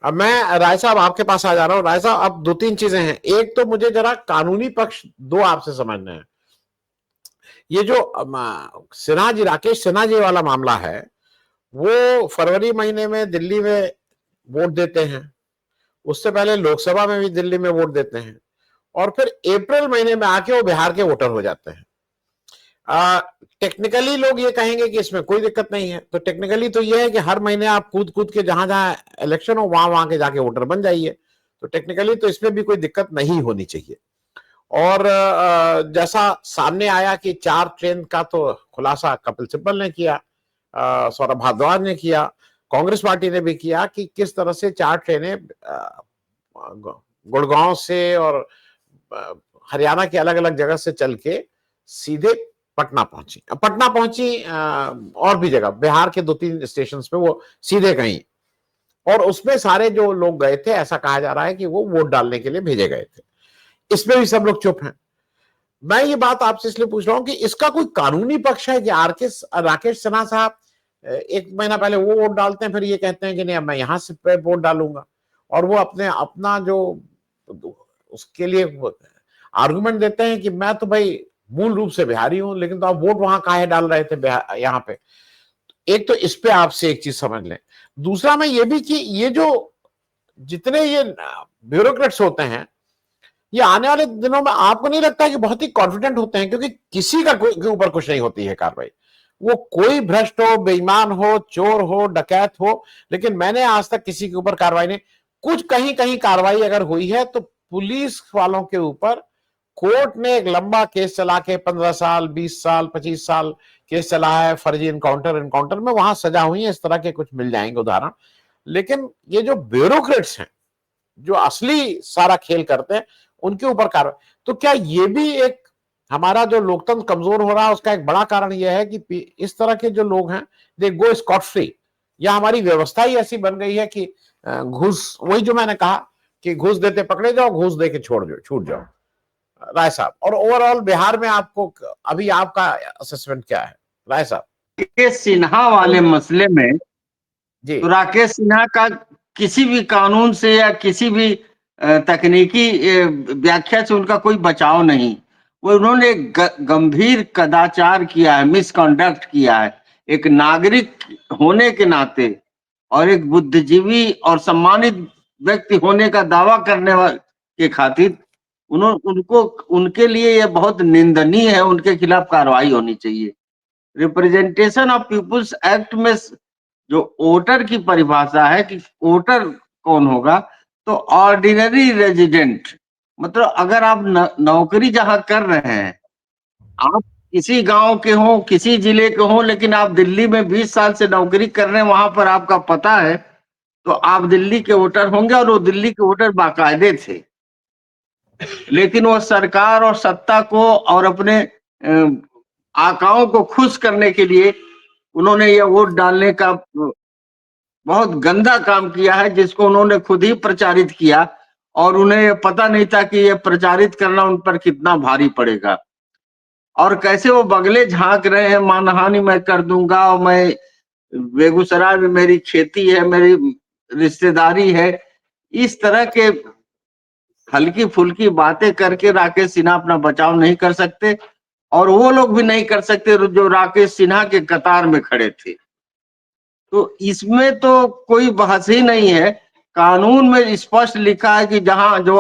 अब मैं राय साहब आपके पास आ जा रहा हूं। राय साहब, अब दो तीन चीजें हैं। एक तो मुझे जरा कानूनी पक्ष दो आपसे समझना है। ये जो सिन्हा जी, राकेश सिन्हा जी वाला मामला है, वो फरवरी महीने में दिल्ली में वोट देते हैं, उससे पहले लोकसभा में भी दिल्ली में वोट देते हैं, और फिर अप्रैल महीने में आके वो बिहार के वोटर हो जाते हैं। टेक्निकली लोग ये कहेंगे कि इसमें कोई दिक्कत नहीं है, तो टेक्निकली तो ये है कि हर महीने आप कूद कूद के जहां जहां इलेक्शन हो वहां वहां के जाके वोटर बन जाइए, तो टेक्निकली तो इसमें भी कोई दिक्कत नहीं होनी चाहिए। और जैसा सामने आया कि 4 ट्रेन का तो खुलासा कपिल सिब्बल ने किया, सौरभ भारद्वाज ने किया, कांग्रेस पार्टी ने भी किया कि किस तरह से 4 ट्रेनें गुड़गांव से और हरियाणा के अलग अलग जगह से चल के सीधे पटना पहुंची। पटना पहुंची, और भी जगह बिहार के 2-3 स्टेशन पे वो सीधे गई, और उसमें सारे जो लोग गए थे, ऐसा कहा जा रहा है कि वो वोट डालने के लिए भेजे गए थे। इसमें भी सब लोग चुप हैं। मैं ये बात आपसे इसलिए पूछ रहा हूं कि इसका कोई कानूनी पक्ष है कि राकेश सिन्हा साहब एक महीना पहले वो वोट डालते हैं, फिर ये कहते हैं कि नहीं, अब मैं यहां से वोट डालूंगा, और वो अपना जो उसके लिए आर्गुमेंट देते हैं कि मैं तो भाई मूल रूप से बिहारी हूं, लेकिन तो आप वोट वहां काहे डाल रहे थे यहाँ पे। एक तो इस पे आपसे एक चीज समझ लें। दूसरा मैं ये भी कि ये जो जितने ये ब्यूरोक्रेट्स होते हैं, ये आने वाले दिनों में आपको नहीं लगता कि बहुत ही कॉन्फिडेंट होते हैं, क्योंकि किसी का के ऊपर कुछ नहीं होती है कार्रवाई, वो कोई भ्रष्ट हो, बेईमान हो, चोर हो, डकैत हो, लेकिन मैंने आज तक किसी के ऊपर कार्रवाई नहीं। कुछ कहीं कहीं कार्रवाई अगर हुई है तो पुलिस वालों के ऊपर कोर्ट ने एक लंबा केस चला के 15 साल, 20 साल, 25 साल केस चला है, फर्जी इनकाउंटर इनकाउंटर में वहां सजा हुई है, इस तरह के कुछ मिल जाएंगे उदाहरण। लेकिन ये जो ब्यूरोक्रेट्स हैं, जो असली सारा खेल करते हैं, उनके ऊपर कार्रवाई, तो क्या ये भी एक हमारा जो लोकतंत्र कमजोर हो रहा है उसका एक बड़ा कारण यह है कि इस तरह के जो लोग हैं, दे गो स्कॉट फ्री, या हमारी व्यवस्था ही ऐसी बन गई है कि घूस, वही जो मैंने कहा कि घूस देते पकड़े जाओ, घूस दे के छोड़ जाओ, छूट जाओ। राय साहब, और ओवरऑल बिहार में आपको अभी आपका असेसमेंट क्या है, राय साहब? राकेश सिन्हा वाले मसले में जी। तो राकेश सिन्हा का किसी भी कानून से या किसी भी तकनीकी व्याख्या से उनका कोई बचाव नहीं। वो उन्होंने गंभीर कदाचार किया है, मिसकंडक्ट किया है। एक नागरिक होने के नाते और एक बुद्धिजीवी और सम्मानित व्यक्ति होने का दावा करने के खातिर उनको उनके लिए ये बहुत निंदनीय है। उनके खिलाफ कार्रवाई होनी चाहिए। रिप्रेजेंटेशन ऑफ पीपुल्स एक्ट में जो वोटर की परिभाषा है कि वोटर कौन होगा, तो ऑर्डिनरी रेजिडेंट, मतलब अगर आप नौकरी जहां कर रहे हैं, आप किसी गांव के हो, किसी जिले के हो, लेकिन आप दिल्ली में 20 साल से नौकरी कर रहे हैं, वहां पर आपका पता है, तो आप दिल्ली के वोटर होंगे। और वो दिल्ली के वोटर बाकायदे थे, लेकिन वो सरकार और सत्ता को और अपने आकाओं को खुश करने के लिए उन्होंने ये वोट डालने का बहुत गंदा काम किया है, जिसको उन्होंने खुद ही प्रचारित किया। और उन्हें ये पता नहीं था कि ये प्रचारित करना उन पर कितना भारी पड़ेगा। और कैसे वो बगले झांक रहे हैं, मानहानि मैं कर दूंगा, और मैं बेगूसराय में मेरी खेती है, मेरी रिश्तेदारी है, इस तरह के हल्की फुल्की बातें करके राकेश सिन्हा अपना बचाव नहीं कर सकते। और वो लोग भी नहीं कर सकते जो राकेश सिन्हा के कतार में खड़े थे। तो इसमें तो कोई बहस ही नहीं है। कानून में स्पष्ट लिखा है कि जहां जो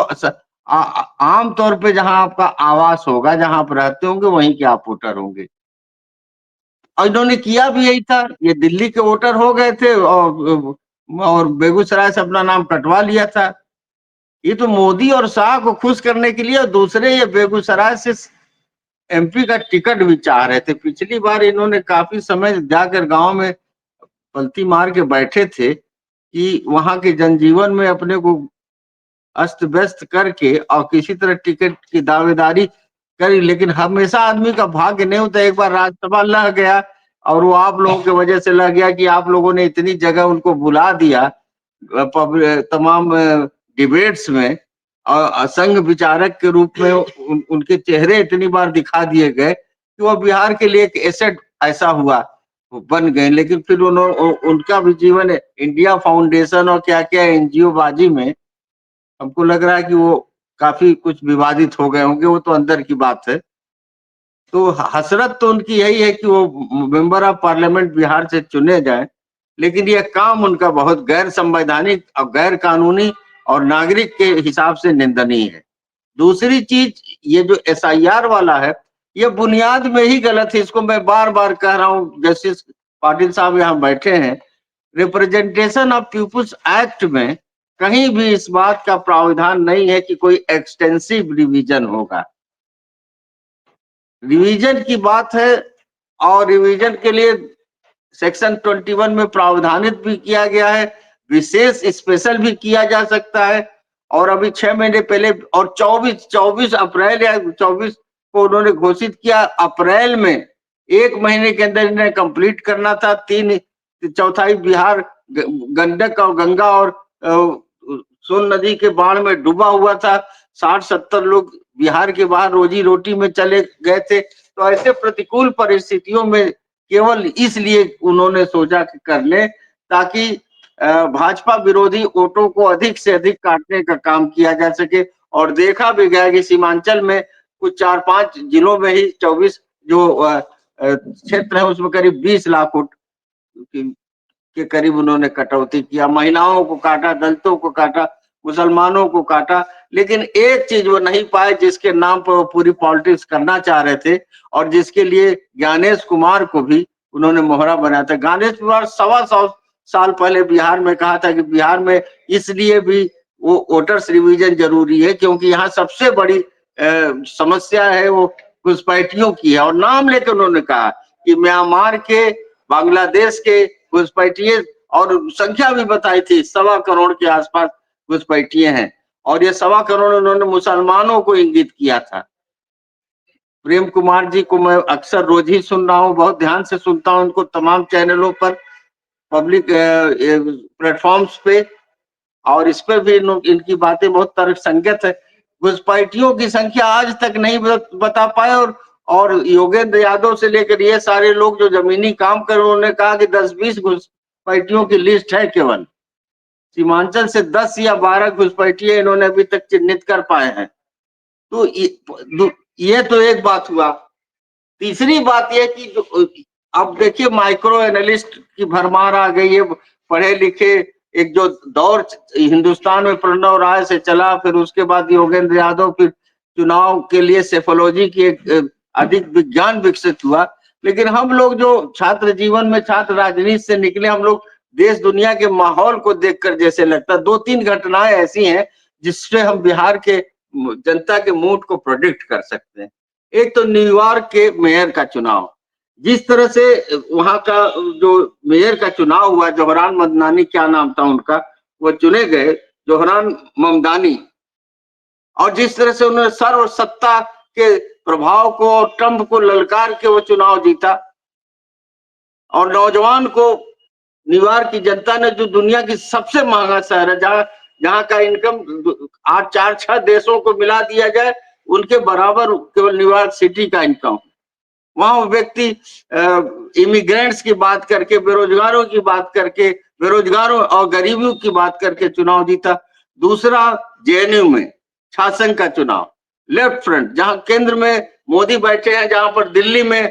आम तौर पे जहां आपका आवास होगा, जहां आप रहते होंगे, वहीं के आप वोटर होंगे। और इन्होंने किया भी यही था। ये दिल्ली के वोटर हो गए थे और बेगूसराय से अपना नाम कटवा लिया था। ये तो मोदी और शाह को खुश करने के लिए। और दूसरे, ये बेगूसराय से एमपी का टिकट भी चाह रहे थे। पिछली बार इन्होंने काफी समय जाकर गांव में पलती मार के बैठे थे कि वहां के जनजीवन में अपने को अस्त व्यस्त करके और किसी तरह टिकट की दावेदारी करी। लेकिन हमेशा आदमी का भाग्य नहीं होता। एक बार राज्यसभा लग गया, और वो आप लोगों की वजह से लग गया कि आप लोगों ने इतनी जगह उनको बुला दिया तमाम डिबेट्स में, और संघ विचारक के रूप में उनके चेहरे इतनी बार दिखा दिए गए कि वो बिहार के लिए एक एसेट ऐसा हुआ। बन गए, लेकिन फिर उन्होंने उनका भी जीवन इंडिया फाउंडेशन और क्या क्या एनजीओ बाजी में हमको लग रहा है कि वो काफी कुछ विवादित हो गए होंगे, वो तो अंदर की बात है। तो हसरत तो उनकी यही है कि वो मेंबर ऑफ पार्लियामेंट बिहार से चुने जाए, लेकिन यह काम उनका बहुत गैर संवैधानिक और गैर कानूनी और नागरिक के हिसाब से निंदनीय है। दूसरी चीज, ये जो एसआईआर वाला है, ये बुनियाद में ही गलत है। इसको मैं बार बार कह रहा हूँ, जस्टिस पाटिल साहब यहाँ बैठे हैं। रिप्रेजेंटेशन ऑफ पीपुल्स एक्ट में कहीं भी इस बात का प्रावधान नहीं है कि कोई एक्सटेंसिव रिवीजन होगा। रिवीजन की बात है, और रिवीजन के लिए सेक्शन 21 में प्रावधानित भी किया गया है, विशेष स्पेशल भी किया जा सकता है। और अभी 6 महीने पहले और 24 अप्रैल या 24 को उन्होंने घोषित किया, अप्रैल में 1 महीने के अंदर इन्हें कंप्लीट करना था। 3/4 बिहार गंडक और गंगा और सोन नदी के बाढ़ में डूबा हुआ था। 60-70 लोग बिहार के बाहर रोजी रोटी में चले गए थे। तो ऐसे प्रतिकूल परिस्थितियों में केवल इसलिए उन्होंने सोचा कि कर ले, ताकि भाजपा विरोधी वोटों को अधिक से अधिक काटने का काम किया जा सके। और देखा भी गया कि सीमांचल में कुछ 4-5 जिलों में ही 24 जो क्षेत्र है उसमें करीब 20 लाख वोट के करीब उन्होंने कटौती किया। महिलाओं को काटा, दलितों को काटा, मुसलमानों को काटा, लेकिन एक चीज वो नहीं पाए जिसके नाम पर वो पूरी पॉलिटिक्स करना चाह रहे थे, और जिसके लिए ज्ञानेश कुमार को भी उन्होंने मोहरा बनाया था। ज्ञानेश कुमार 125 साल पहले बिहार में कहा था कि बिहार में इसलिए भी वो वोटर्स रिवीजन जरूरी है क्योंकि यहाँ सबसे बड़ी समस्या है वो घुसपैठियों की है। और नाम लेकर उन्होंने कहा कि म्यांमार के, बांग्लादेश के घुसपैठिए, और संख्या भी बताई थी 1.25 करोड़ के आसपास घुसपैठिए हैं। और ये 1.25 करोड़ उन्होंने मुसलमानों को इंगित किया था। प्रेम कुमार जी को मैं अक्सर रोज ही सुन रहा हूँ, बहुत ध्यान से सुनता हूँ उनको तमाम चैनलों पर, पब्लिक प्लेटफॉर्म्स पे, और इस पे भी इनकी बातें बहुत तर्कसंगत है। घुसपैठियों की संख्या आज तक नहीं बता पाए। और योगेंद्र यादव से लेकर ये सारे लोग जो जमीनी काम कर, उन्होंने कहा कि 10-20 घुसपैठियों की लिस्ट है केवल। सीमांचल से 10 या 12 घुसपैठिए इन्होंने अभी तक चिन्हित कर पाए हैं। तो ये तो एक बात हुआ। तीसरी बात यह कि अब देखिए माइक्रो एनालिस्ट की भरमार आ गई है, पढ़े लिखे। एक जो दौर हिंदुस्तान में प्रणव राय से चला, फिर उसके बाद योगेंद्र यादव, फिर चुनाव के लिए सेफोलॉजी की एक अधिक विज्ञान विकसित हुआ। लेकिन हम लोग जो छात्र जीवन में, छात्र राजनीति से निकले, हम लोग देश दुनिया के माहौल को देखकर जैसे लगता है 2-3 घटनाएं ऐसी हैं जिससे हम बिहार के जनता के मूड को प्रोडिक्ट कर सकते हैं। एक तो न्यूयॉर्क के मेयर का चुनाव, जिस तरह से वहां का जो मेयर का चुनाव हुआ, जोहरान ममदानी क्या नाम था उनका, वो चुने गए, जोहरान ममदानी। और जिस तरह से उन्होंने सर्व सत्ता के प्रभाव को और ट्रंप को ललकार के वो चुनाव जीता, और नौजवान को न्यूयॉर्क की जनता ने, जो दुनिया की सबसे महंगा शहर है, जहाँ का इनकम 4-6 देशों को मिला दिया जाए उनके बराबर केवल न्यूयॉर्क सिटी का इनकम। वहां व्यक्ति इमिग्रेंट्स की बात करके, बेरोजगारों की बात करके, बेरोजगारों और गरीबों की बात करके चुनाव जीता। दूसरा, जेएनयू में शासन का चुनाव, लेफ्ट फ्रंट, जहां केंद्र में मोदी बैठे हैं, जहां पर दिल्ली में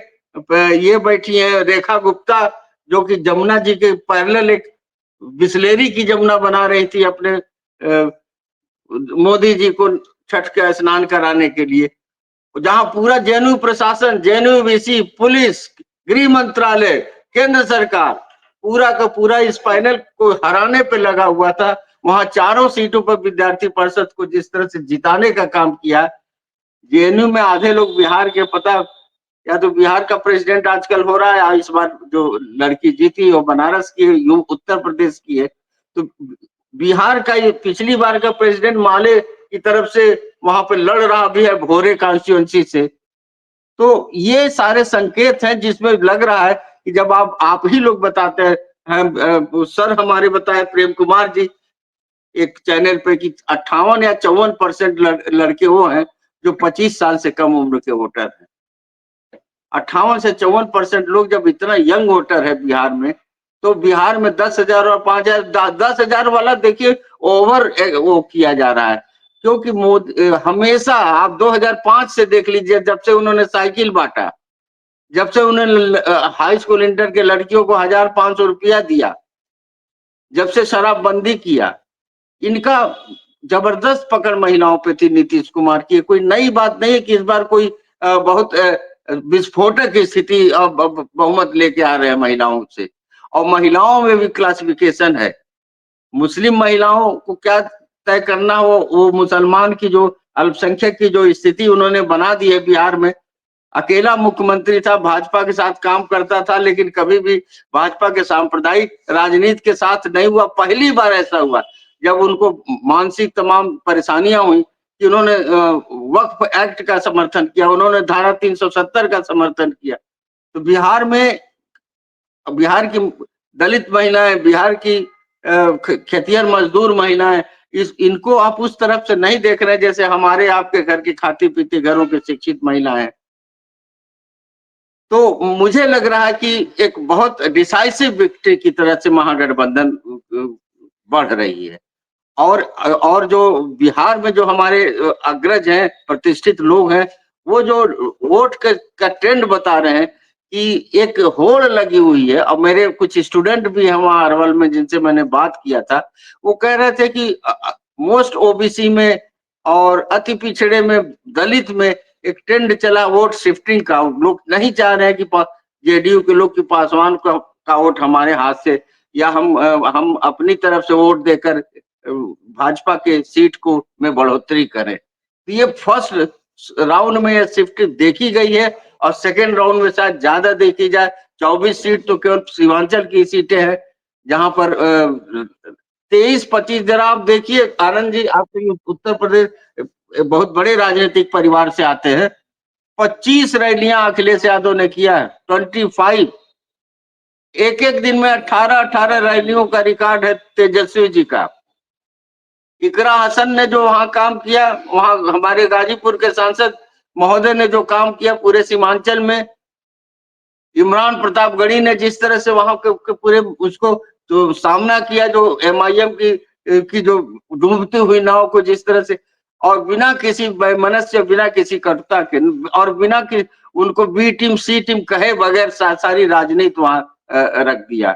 ये बैठी है रेखा गुप्ता, जो कि जमुना जी के पैरेलल एक बिस्लेरी की जमुना बना रही थी अपने मोदी जी को छठ का स्नान कराने के लिए। जहां पूरा जेएनयू प्रशासन, जेएनयू वीसी, पुलिस, गृह मंत्रालय, केंद्र सरकार, पूरा का पूरा इस पैनल को हराने पे लगा हुआ था। वहां चारों सीटों पर विद्यार्थी परिषद को जिस तरह से जिताने का काम किया। जेएनयू में आधे लोग बिहार के, पता, या तो बिहार का प्रेसिडेंट आजकल हो रहा है, इस बार जो लड़की जीती वो बनारस की, उत्तर प्रदेश की है। तो बिहार का ये पिछली बार का प्रेसिडेंट माले की तरफ से वहां पे लड़ रहा भी है, भोरे कॉन्स्टिट्यूएंसी से। तो ये सारे संकेत हैं जिसमें लग रहा है कि जब आप ही लोग बताते हैं, सर हमारे बताए प्रेम कुमार जी एक चैनल पे कि 58 या 54% लड़के वो हैं जो 25 साल से कम उम्र के वोटर हैं। 58 से 54% लोग जब इतना यंग वोटर है बिहार में, तो बिहार में 10,000 और 5,000, 10,000 वाला देखिए ओवर वो किया जा रहा है। क्योंकि मोदी हमेशा आप 2005 से देख लीजिए, जब से उन्होंने साइकिल बांटा, जब से उन्होंने हाई स्कूल इंटर के लड़कियों को 1,500 रुपया दिया, जब से शराबबंदी किया, इनका जबरदस्त पकड़ महिलाओं पे थी नीतीश कुमार की। कोई नई बात नहीं है कि इस बार कोई बहुत विस्फोटक स्थिति बहुमत लेके आ रहे हैं महिलाओं से। और महिलाओं में भी क्लासिफिकेशन है। मुस्लिम महिलाओं को क्या तय करना हो, वो मुसलमान की जो अल्पसंख्यक की जो स्थिति उन्होंने बना दी है बिहार में। अकेला मुख्यमंत्री था, भाजपा के साथ काम करता था, लेकिन कभी भी भाजपा के सांप्रदायिक राजनीति के साथ नहीं हुआ। पहली बार ऐसा हुआ जब उनको मानसिक तमाम परेशानियां हुई कि उन्होंने वक्फ एक्ट का समर्थन किया, उन्होंने धारा 370 का समर्थन किया। तो बिहार में, बिहार की दलित महिलाएं, बिहार की खेतिहर मजदूर महिलाएं, इनको आप उस तरफ से नहीं देख रहे जैसे हमारे आपके घर की खाती पीती घरों की शिक्षित महिलाएं। तो मुझे लग रहा है कि एक बहुत डिसाइसिव विक्ट्री की तरह से महागठबंधन बढ़ रही है। और जो बिहार में जो हमारे अग्रज हैं, प्रतिष्ठित लोग हैं, वो जो वोट का ट्रेंड बता रहे हैं कि एक होड़ लगी हुई है। और मेरे कुछ स्टूडेंट भी हैं वहां अरवल में, जिनसे मैंने बात किया था, वो कह रहे थे कि मोस्ट ओबीसी में और अति पिछड़े में, दलित में एक ट्रेंड चला वोट शिफ्टिंग का। लोग नहीं चाह रहे हैं कि जेडीयू के लोग कि पासवान का वोट हमारे हाथ से, या हम अपनी तरफ से वोट देकर भाजपा के सीट को में बढ़ोतरी करें। तो ये फर्स्ट राउंड में ये शिफ्ट देखी गई है, और सेकेंड राउंड में शायद ज्यादा देखी जाए। 24 सीट तो केवल सीमांचल की सीटें हैं, जहां पर 23-25 जरा आप देखिए आनंद जी, आपके उत्तर प्रदेश बहुत बड़े राजनीतिक परिवार से आते हैं। 25 रैलियां अखिलेश यादव ने किया है, 25। एक एक दिन में 18-18 रैलियों का रिकॉर्ड है तेजस्वी जी का। इकरा हसन ने जो वहां काम किया, वहां हमारे गाजीपुर के सांसद महोदय ने जो काम किया पूरे सीमांचल में, इमरान प्रतापगढ़ी ने जिस तरह से वहां के पूरे उसको जो सामना किया, जो एमआईएम की जो डूबती हुई नाव को जिस तरह से, और बिना किसी वैमनस्य, बिना किसी कटुता के, और बिना कि उनको बी टीम सी टीम कहे बगैर सारी राजनीति वहां रख दिया।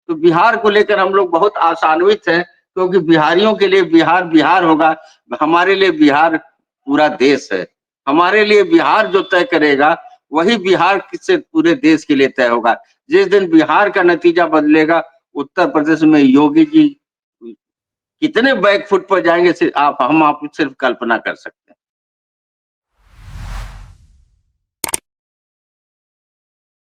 तो बिहार को लेकर हम लोग बहुत आशान्वित हैं, क्योंकि बिहारियों के लिए बिहार बिहार होगा। हमारे लिए बिहार पूरा देश है। हमारे लिए बिहार जो तय करेगा वही बिहार से पूरे देश के लिए तय होगा। जिस दिन बिहार का नतीजा बदलेगा, उत्तर प्रदेश में योगी जी कितने बैकफुट पर जाएंगे, आप सिर्फ कल्पना कर सकते हैं।